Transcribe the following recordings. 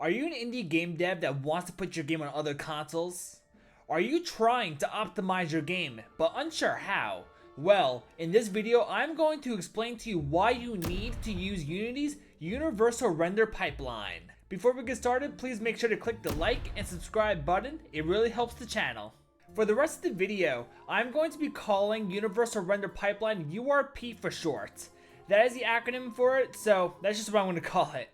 Are you an indie game dev that wants to put your game on other consoles? Are you trying to optimize your game but unsure how? Well, in this video, I'm going to explain to you why you need to use Unity's Universal Render Pipeline. Before we get started, please make sure to click the like and subscribe button. It really helps the channel. For the rest of the video, I'm going to be calling Universal Render Pipeline URP for short. That is the acronym for it, so that's just what I'm going to call it.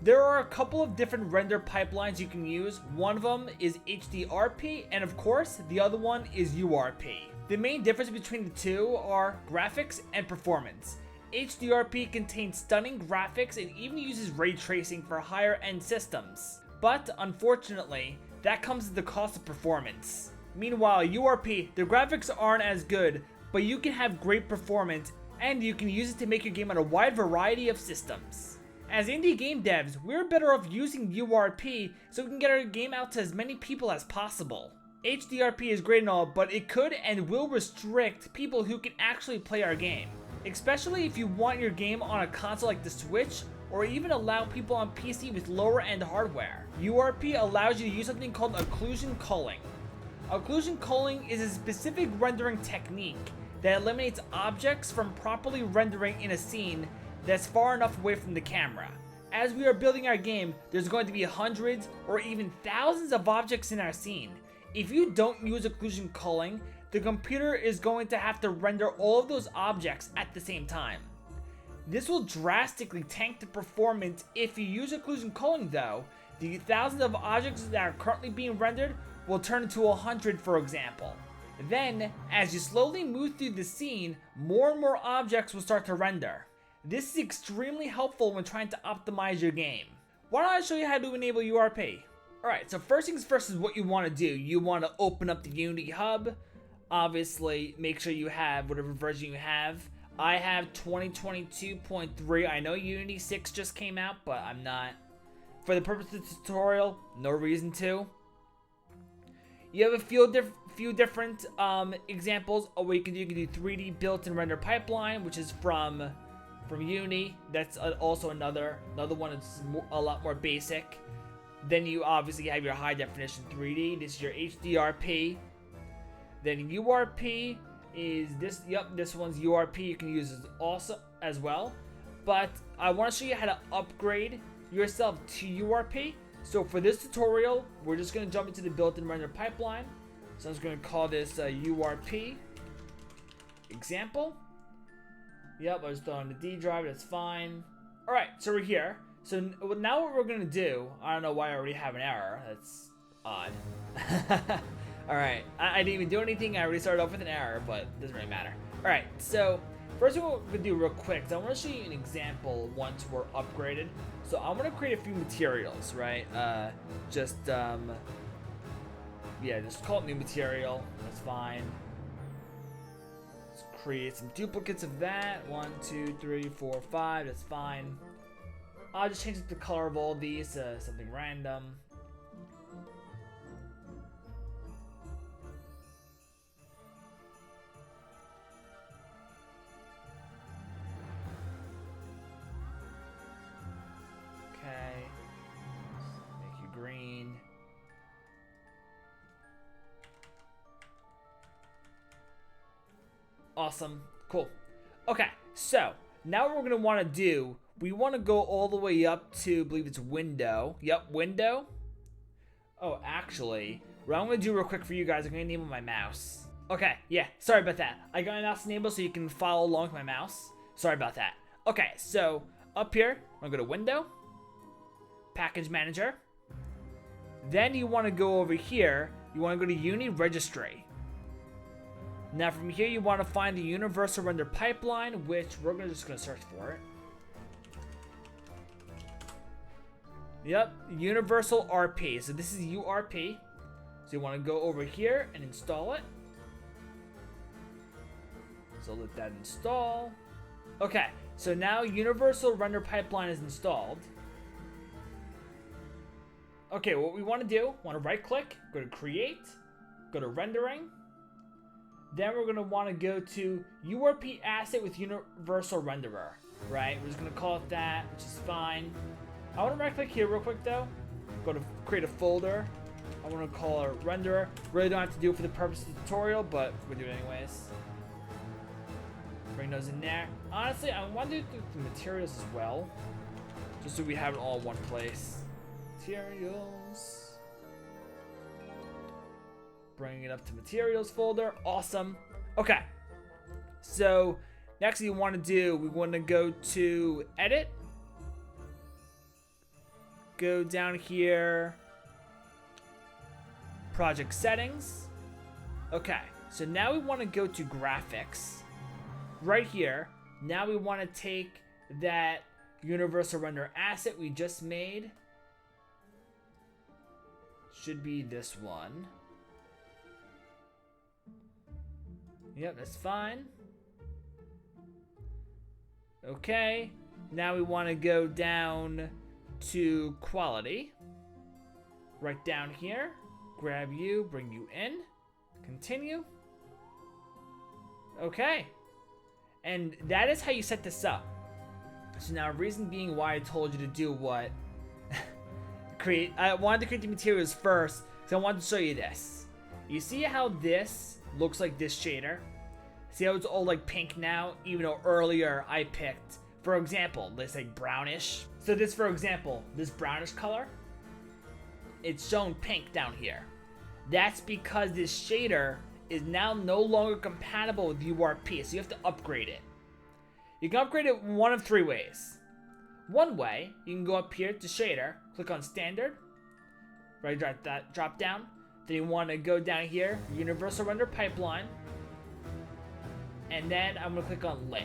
There are a couple of different render pipelines you can use. One of them is HDRP, and of course, the other one is URP. The main difference between the two are graphics and performance. HDRP contains stunning graphics and even uses ray tracing for higher end systems. But unfortunately, that comes at the cost of performance. Meanwhile, URP, the graphics aren't as good, but you can have great performance and you can use it to make your game on a wide variety of systems. As indie game devs, we're better off using URP so we can get our game out to as many people as possible. HDRP is great and all, but it could and will restrict people who can actually play our game. Especially if you want your game on a console like the Switch, or even allow people on PC with lower end hardware. URP allows you to use something called occlusion culling. Occlusion culling is a specific rendering technique that eliminates objects from properly rendering in a scene that's far enough away from the camera. As we are building our game, there's going to be hundreds or even thousands of objects in our scene. If you don't use occlusion culling, the computer is going to have to render all of those objects at the same time. This will drastically tank the performance. If you use occlusion culling though, the thousands of objects that are currently being rendered will turn into 100, for example. Then, as you slowly move through the scene, more and more objects will start to render. This is extremely helpful when trying to optimize your game. Why don't I show you how to enable URP? Alright, so first things first is what you want to do. You want to open up the Unity Hub. Obviously, make sure you have whatever version you have. I have 2022.3. I know Unity 6 just came out, but I'm not. For the purpose of the tutorial, no reason to. You have a few different examples of what you can do. You can do 3D built-in render pipeline, which is from Unity. That's also another one that's a lot more basic. Then you obviously have your high definition 3D. This is your HDRP. Then URP is this. Yep, this one's URP. You can use this also as well. But I want to show you how to upgrade yourself to URP. So for this tutorial, we're just going to jump into the built-in render pipeline. So I'm just going to call this URP example. Yep, I was throwing the D drive, that's fine. Alright, so we're here. So now what we're gonna do, I don't know why I already have an error, that's odd. Alright, I didn't even do anything, I already started off with an error, but it doesn't really matter. Alright, so first thing we're gonna do real quick is I wanna show you an example once we're upgraded. So I wanna create a few materials, right? Just call it new material, that's fine. Create some duplicates of that. 1, 2, 3, 4, 5. That's fine. I'll just change the color of all these to something random. Okay. Make you green. Awesome. Cool. Okay, so now what we're going to want to do, we want to go all the way up to, I believe it's window. Yep, window. Oh, actually, what I'm going to do real quick for you guys, I'm going to enable my mouse. Okay, yeah, sorry about that. I got my mouse enabled so you can follow along with my mouse. Sorry about that. Okay, so up here, I'm going to go to window, package manager. Then you want to go over here, you want to go to Unity registry. Now from here you want to find the Universal Render Pipeline, which we're just going to search for it. Yep, Universal RP. So this is URP. So you want to go over here and install it. So let that install. Okay, so now Universal Render Pipeline is installed. Okay, what we want to do, want to right click, go to create, go to rendering. Then we're going to want to go to URP asset with Universal Renderer, right? We're just going to call it that, which is fine. I want to right click here real quick though. Go to create a folder. I want to call it renderer. Really don't have to do it for the purpose of the tutorial, but we'll do it anyways. Bring those in there. Honestly, I want to do the materials as well, just so we have it all in one place. Materials. Bring it up to materials folder. Awesome. Okay. So next thing you want to do, we want to go to edit. Go down here. Project settings. Okay. So now we want to go to graphics. Right here. Now we want to take that universal render asset we just made. Should be this one. Yep, that's fine. Okay. Now we want to go down to quality. Right down here. Grab you, bring you in. Continue. Okay. And that is how you set this up. So now, reason being why I told you to do what? I wanted to create the materials first because I wanted to show you this. You see how this looks like this shader? See how it's all like pink now, even though earlier I picked, for example, this like brownish. So this, for example, this brownish color, it's shown pink down here. That's because this shader is now no longer compatible with URP, so you have to upgrade it. You can upgrade it one of three ways. One way, you can go up here to shader, click on standard, right, drop down. Then you want to go down here, universal render pipeline, and then I'm gonna click on lit.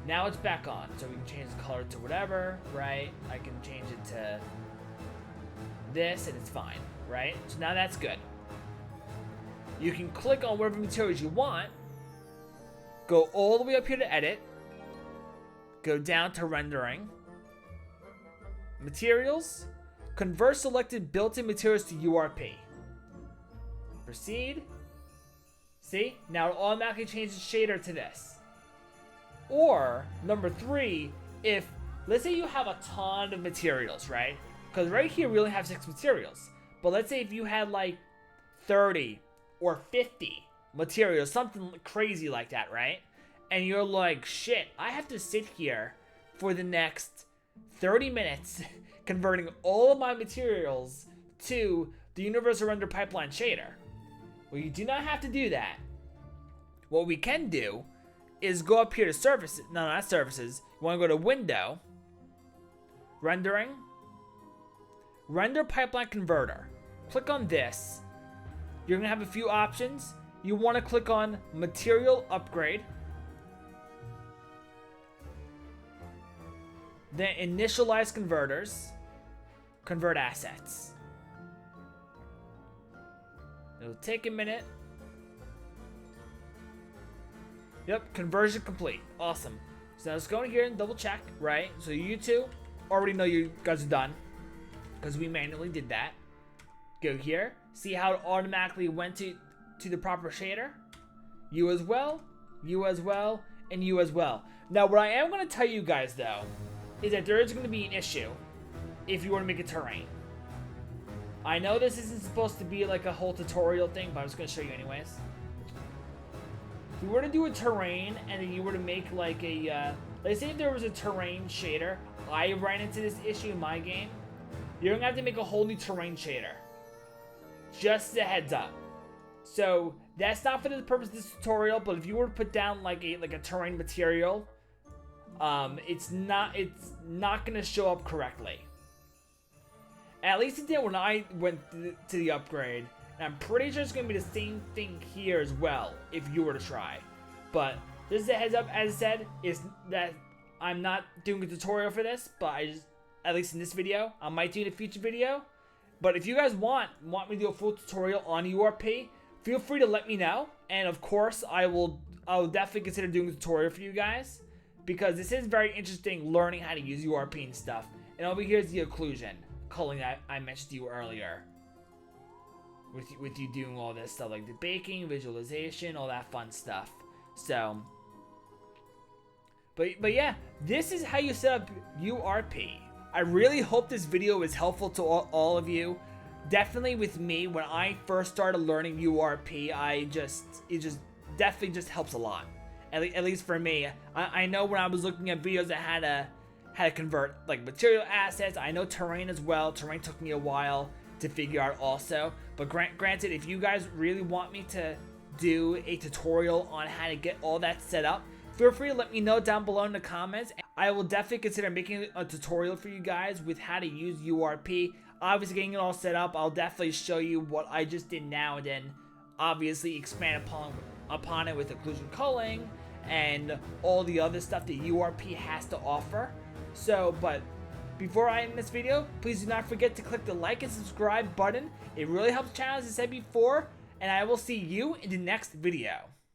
Now it's back on, so we can change the color to whatever, right? I can change it to this, and it's fine, right? So now that's good. You can click on whatever materials you want, go all the way up here to edit, go down to rendering, materials, convert selected built-in materials to URP. Proceed. See? Now it automatically changes shader to this. Or, number 3, if, let's say you have a ton of materials, right? Because right here we only have 6 materials. But let's say if you had like 30 or 50 materials, something crazy like that, right? And you're like, shit, I have to sit here for the next 30 minutes converting all of my materials to the universal render pipeline shader. Well, you do not have to do that. What we can do is go up here to surfaces. No, not surfaces. You want to go to window, rendering, render pipeline converter. Click on this. You're going to have a few options. You want to click on material upgrade. Then initialize converters. Convert assets. It'll take a minute. Yep, conversion complete. Awesome. So now let's go in here and double check, right? So you two already know you guys are done because we manually did that. Go here. See how it automatically went to the proper shader? You as well, and you as well. Now, what I am going to tell you guys, though, is that there is going to be an issue if you want to make a terrain. I know this isn't supposed to be like a whole tutorial thing, but I'm just going to show you anyways. If you were to do a terrain and then you were to make like a, let's say if there was a terrain shader, I ran into this issue in my game, you're going to have to make a whole new terrain shader. Just a heads up. So that's not for the purpose of this tutorial, but if you were to put down like a terrain material, it's not gonna show up correctly. At least it did when I went to the upgrade, and I'm pretty sure it's gonna be the same thing here as well if you were to try. But this is a heads up, as I said, is that I'm not doing a tutorial for this, but I just, at least in this video, I might do in a future video. But if you guys want me to do a full tutorial on URP, feel free to let me know. And of course, I'll definitely consider doing a tutorial for you guys, because this is very interesting learning how to use URP and stuff. And over here is the occlusion culling that I mentioned to you earlier. With you doing all this stuff like the baking, visualization, all that fun stuff. So, But yeah, this is how you set up URP. I really hope this video was helpful to all of you. Definitely with me, when I first started learning URP, it just definitely just helps a lot. At least for me. I know when I was looking at videos that had to convert like material assets, I know terrain as well. Terrain took me a while to figure out also. But granted, if you guys really want me to do a tutorial on how to get all that set up, feel free to let me know down below in the comments. I will definitely consider making a tutorial for you guys with how to use URP. Obviously, getting it all set up, I'll definitely show you what I just did now, and then obviously expand upon it with occlusion culling and all the other stuff that URP has to offer. So, but before I end this video, please do not forget to click the like and subscribe button. It really helps the channel, as I said before, and I will see you in the next video.